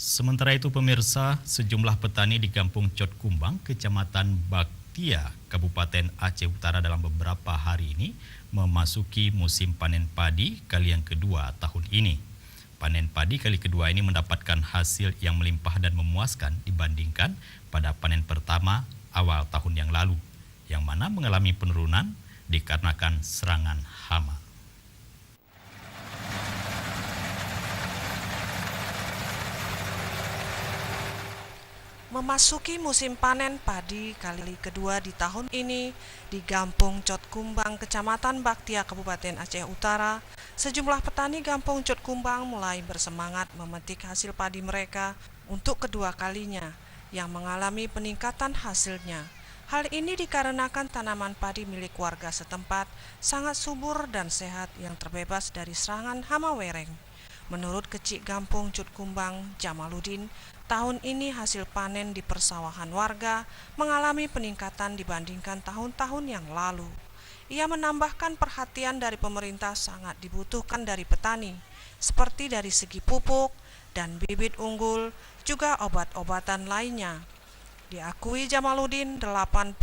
Sementara itu pemirsa, sejumlah petani di Kampung Cot Kumbang, Kecamatan Baktia, Kabupaten Aceh Utara dalam beberapa hari ini memasuki musim panen padi kali yang kedua tahun ini. Panen padi kali kedua ini mendapatkan hasil yang melimpah dan memuaskan dibandingkan pada panen pertama awal tahun yang lalu, yang mana mengalami penurunan dikarenakan serangan hama. Memasuki musim panen padi kali kedua di tahun ini di Kampung Cot Kumbang, Kecamatan Baktia, Kabupaten Aceh Utara, sejumlah petani Kampung Cot Kumbang mulai bersemangat memetik hasil padi mereka untuk kedua kalinya yang mengalami peningkatan hasilnya. Hal ini dikarenakan tanaman padi milik warga setempat sangat subur dan sehat yang terbebas dari serangan hama wereng. Menurut Kecik Kampung Cot Kumbang, Jamaluddin, tahun ini hasil panen di persawahan warga mengalami peningkatan dibandingkan tahun-tahun yang lalu. Ia menambahkan perhatian dari pemerintah sangat dibutuhkan dari petani, seperti dari segi pupuk dan bibit unggul, juga obat-obatan lainnya. Diakui Jamaluddin, 87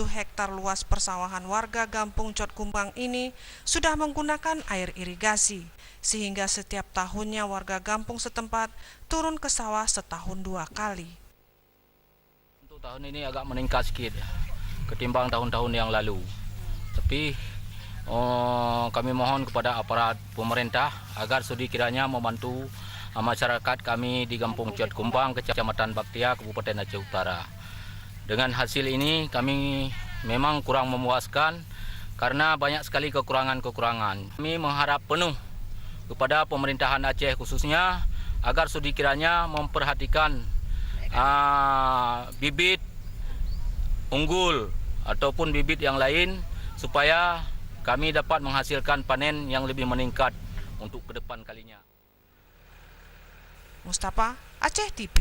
hektar luas persawahan warga Kampung Cot Kumbang ini sudah menggunakan air irigasi, sehingga setiap tahunnya warga kampung setempat turun ke sawah setahun 2 kali. Untuk tahun ini agak meningkat sedikit ketimbang tahun-tahun yang lalu. Tapi kami mohon kepada aparat pemerintah agar sudi kiranya membantu masyarakat kami di Kampung Cot Kumbang, Kecamatan Baktia, Kabupaten Aceh Utara. Dengan hasil ini kami memang kurang memuaskan karena banyak sekali kekurangan-kekurangan. Kami mengharap penuh kepada pemerintahan Aceh khususnya agar sudi kiranya memperhatikan bibit unggul ataupun bibit yang lain supaya kami dapat menghasilkan panen yang lebih meningkat untuk ke depan kalinya. Mustafa, Aceh TV.